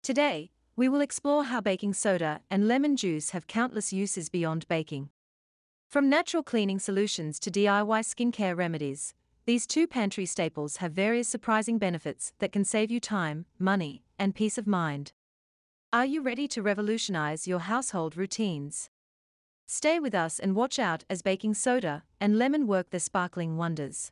Today, we will explore how baking soda and lemon juice have countless uses beyond baking. From natural cleaning solutions to DIY skincare remedies, these two pantry staples have various surprising benefits that can save you time, money, and peace of mind. Are you ready to revolutionize your household routines? Stay with us and watch out as baking soda and lemon work their sparkling wonders.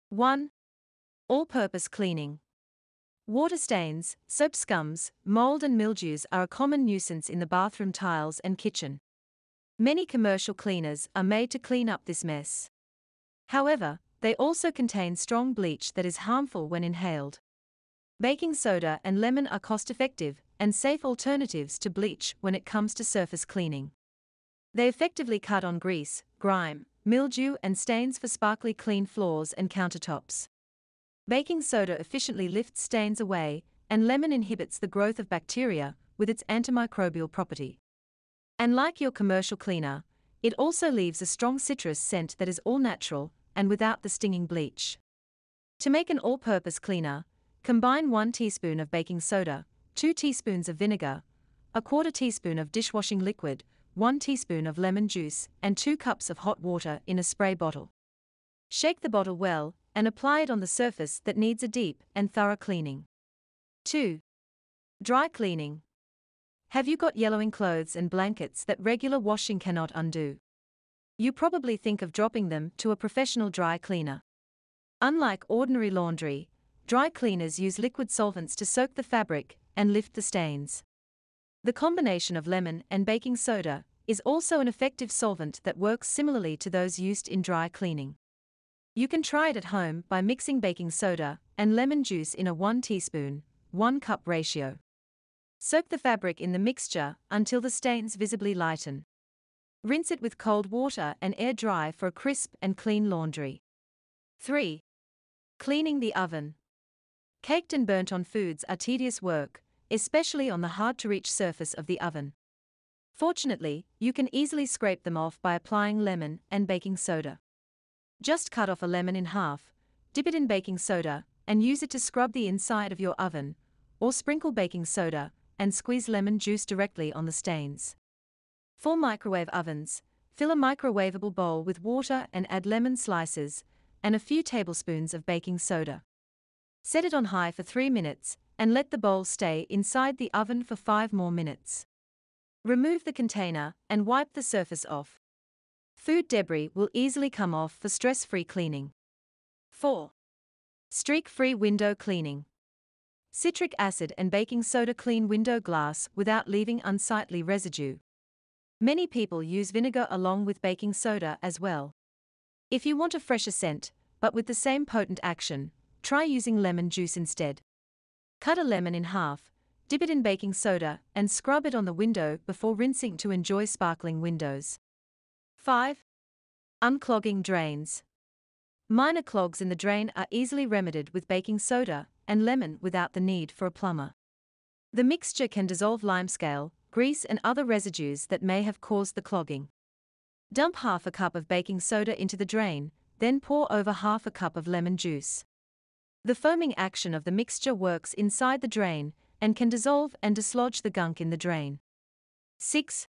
1. All-purpose cleaning. Water stains, soap scums, mold and mildews are a common nuisance in the bathroom tiles and kitchen. Many commercial cleaners are made to clean up this mess. However, they also contain strong bleach that is harmful when inhaled. Baking soda and lemon are cost-effective and safe alternatives to bleach when it comes to surface cleaning. They effectively cut on grease, grime, mildew and stains for sparkly clean floors and countertops. Baking soda efficiently lifts stains away, and lemon inhibits the growth of bacteria with its antimicrobial property. And like your commercial cleaner, it also leaves a strong citrus scent that is all natural and without the stinging bleach. To make an all-purpose cleaner, combine 1 teaspoon of baking soda, 2 teaspoons of vinegar, a quarter teaspoon of dishwashing liquid, 1 teaspoon of lemon juice, and 2 cups of hot water in a spray bottle. Shake the bottle well and apply it on the surface that needs a deep and thorough cleaning. 2. Dry cleaning. Have you got yellowing clothes and blankets that regular washing cannot undo? You probably think of dropping them to a professional dry cleaner. Unlike ordinary laundry, dry cleaners use liquid solvents to soak the fabric and lift the stains. The combination of lemon and baking soda is also an effective solvent that works similarly to those used in dry cleaning. You can try it at home by mixing baking soda and lemon juice in a 1 teaspoon, 1 cup ratio. Soak the fabric in the mixture until the stains visibly lighten. Rinse it with cold water and air dry for a crisp and clean laundry. 3. Cleaning the oven. Caked and burnt-on foods are tedious work, especially on the hard-to-reach surface of the oven. Fortunately, you can easily scrape them off by applying lemon and baking soda. Just cut off a lemon in half, dip it in baking soda, and use it to scrub the inside of your oven, or sprinkle baking soda and squeeze lemon juice directly on the stains. For microwave ovens, fill a microwavable bowl with water and add lemon slices and a few tablespoons of baking soda. Set it on high for 3 minutes and let the bowl stay inside the oven for 5 more minutes. Remove the container and wipe the surface off. Food debris will easily come off for stress-free cleaning. 4. Streak-free window cleaning. Citric acid and baking soda clean window glass without leaving unsightly residue. Many people use vinegar along with baking soda as well. If you want a fresher scent, but with the same potent action, try using lemon juice instead. Cut a lemon in half, dip it in baking soda, and scrub it on the window before rinsing to enjoy sparkling windows. 5. Unclogging drains. Minor clogs in the drain are easily remedied with baking soda and lemon without the need for a plumber. The mixture can dissolve limescale, grease and other residues that may have caused the clogging. Dump half a cup of baking soda into the drain, then pour over half a cup of lemon juice. The foaming action of the mixture works inside the drain and can dissolve and dislodge the gunk in the drain. 6.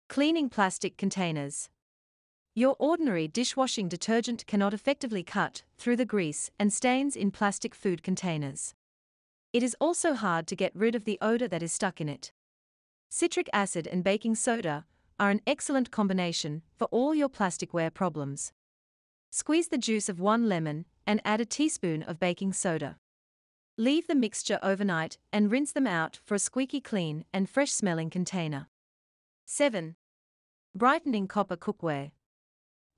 Cleaning plastic containers. Your ordinary dishwashing detergent cannot effectively cut through the grease and stains in plastic food containers. It is also hard to get rid of the odor that is stuck in it. Citric acid and baking soda are an excellent combination for all your plasticware problems. Squeeze the juice of 1 lemon and add a teaspoon of baking soda. Leave the mixture overnight and rinse them out for a squeaky clean and fresh-smelling container. 7. Brightening copper cookware.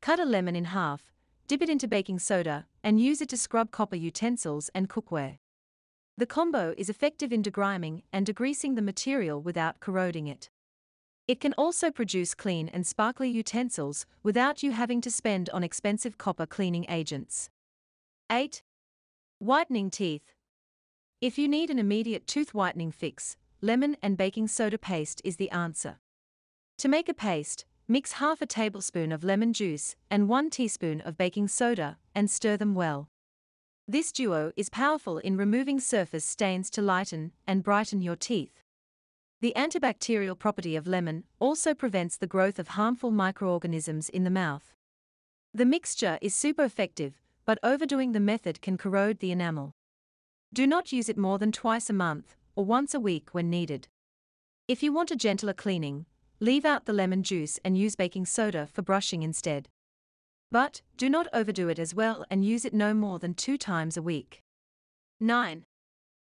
Cut a lemon in half, dip it into baking soda, and use it to scrub copper utensils and cookware. The combo is effective in degriming and degreasing the material without corroding it. It can also produce clean and sparkly utensils without you having to spend on expensive copper cleaning agents. 8. Whitening teeth. If you need an immediate tooth whitening fix, lemon and baking soda paste is the answer. To make a paste, mix half a tablespoon of lemon juice and 1 teaspoon of baking soda and stir them well. This duo is powerful in removing surface stains to lighten and brighten your teeth. The antibacterial property of lemon also prevents the growth of harmful microorganisms in the mouth. The mixture is super effective, but overdoing the method can corrode the enamel. Do not use it more than twice a month or once a week when needed. If you want a gentler cleaning, leave out the lemon juice and use baking soda for brushing instead. But do not overdo it as well and use it no more than 2 times a week. 9.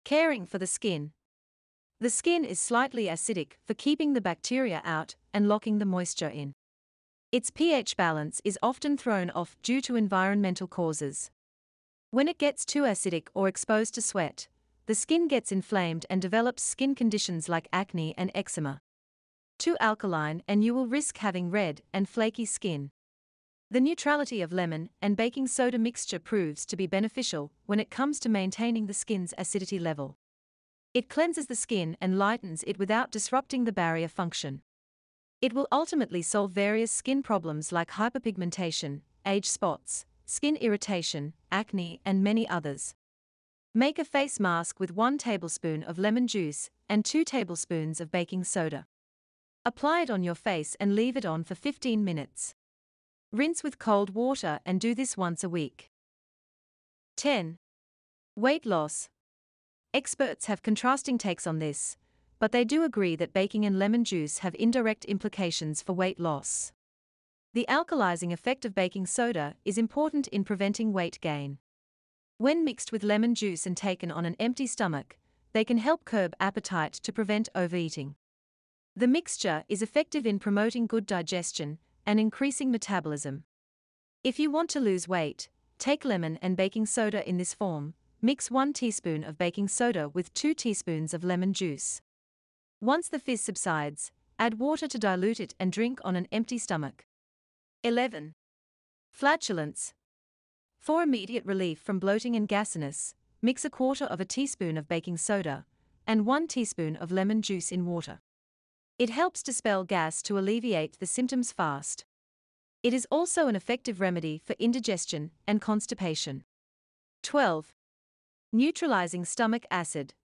Caring for the skin. The skin is slightly acidic for keeping the bacteria out and locking the moisture in. Its pH balance is often thrown off due to environmental causes. When it gets too acidic or exposed to sweat, the skin gets inflamed and develops skin conditions like acne and eczema. Too alkaline and you will risk having red and flaky skin. The neutrality of lemon and baking soda mixture proves to be beneficial when it comes to maintaining the skin's acidity level. It cleanses the skin and lightens it without disrupting the barrier function. It will ultimately solve various skin problems like hyperpigmentation, age spots, skin irritation, acne, and many others. Make a face mask with 1 tablespoon of lemon juice and 2 tablespoons of baking soda. Apply it on your face and leave it on for 15 minutes. Rinse with cold water and do this once a week. 10. Weight loss. Experts have contrasting takes on this, but they do agree that baking and lemon juice have indirect implications for weight loss. The alkalizing effect of baking soda is important in preventing weight gain. When mixed with lemon juice and taken on an empty stomach, they can help curb appetite to prevent overeating. The mixture is effective in promoting good digestion and increasing metabolism. If you want to lose weight, take lemon and baking soda in this form. Mix 1 teaspoon of baking soda with 2 teaspoons of lemon juice. Once the fizz subsides, add water to dilute it and drink on an empty stomach. 11. Flatulence. For immediate relief from bloating and gasiness, mix 1/4 teaspoon of baking soda and 1 teaspoon of lemon juice in water. It helps dispel gas to alleviate the symptoms fast. It is also an effective remedy for indigestion and constipation. 12. Neutralizing stomach acid.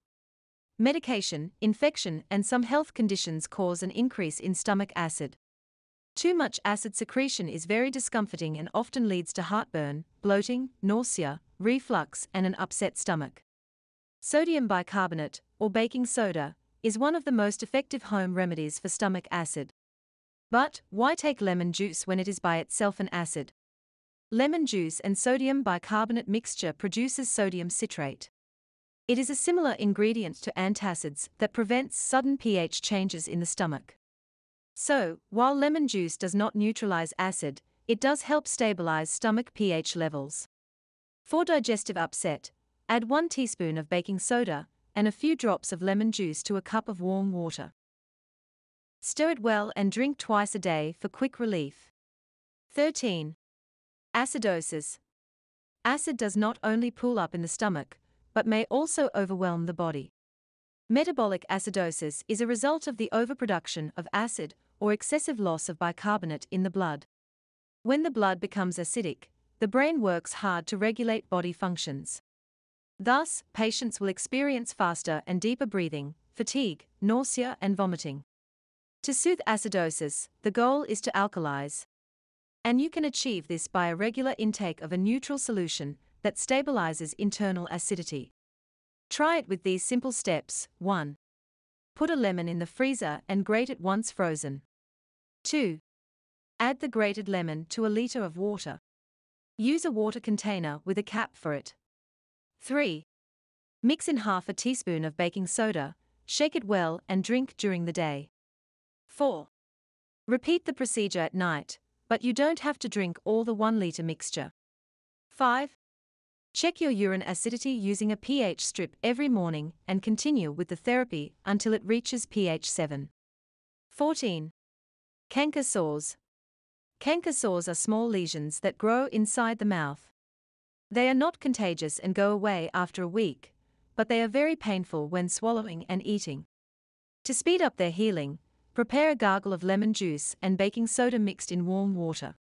Medication, infection, and some health conditions cause an increase in stomach acid. Too much acid secretion is very discomforting and often leads to heartburn, bloating, nausea, reflux, and an upset stomach. Sodium bicarbonate, or baking soda, is one of the most effective home remedies for stomach acid. But why take lemon juice when it is by itself an acid? Lemon juice and sodium bicarbonate mixture produces sodium citrate. It is a similar ingredient to antacids that prevents sudden pH changes in the stomach. So, while lemon juice does not neutralize acid, it does help stabilize stomach pH levels. For digestive upset, add 1 teaspoon of baking soda and a few drops of lemon juice to a cup of warm water. Stir it well and drink twice a day for quick relief. 13. Acidosis. Acid does not only pool up in the stomach, but may also overwhelm the body. Metabolic acidosis is a result of the overproduction of acid or excessive loss of bicarbonate in the blood. When the blood becomes acidic, the brain works hard to regulate body functions. Thus, patients will experience faster and deeper breathing, fatigue, nausea, and vomiting. To soothe acidosis, the goal is to alkalize. And you can achieve this by a regular intake of a neutral solution that stabilizes internal acidity. Try it with these simple steps. 1. Put a lemon in the freezer and grate it once frozen. 2. Add the grated lemon to a liter of water. Use a water container with a cap for it. 3. Mix in 1/2 teaspoon of baking soda, shake it well and drink during the day. 4. Repeat the procedure at night, but you don't have to drink all the 1 liter mixture. 5. Check your urine acidity using a pH strip every morning and continue with the therapy until it reaches pH 7. 14. Canker sores. Canker sores are small lesions that grow inside the mouth. They are not contagious and go away after a week, but they are very painful when swallowing and eating. To speed up their healing, prepare a gargle of lemon juice and baking soda mixed in warm water.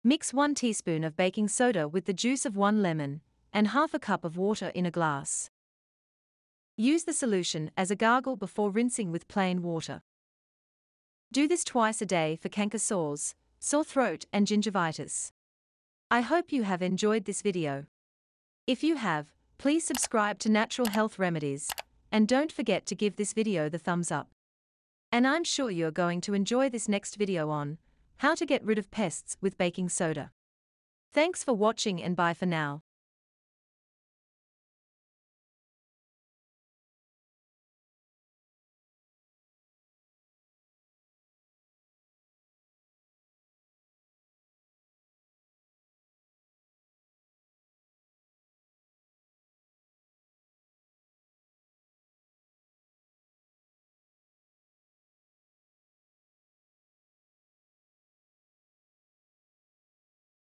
Mix 1 teaspoon of baking soda with the juice of 1 lemon, and half a cup of water in a glass. Use the solution as a gargle before rinsing with plain water. Do this twice a day for canker sores, sore throat and gingivitis. I hope you have enjoyed this video. If you have, please subscribe to Natural Health Remedies, and don't forget to give this video the thumbs up. And I'm sure you're going to enjoy this next video on how to get rid of pests with baking soda. Thanks for watching and bye for now.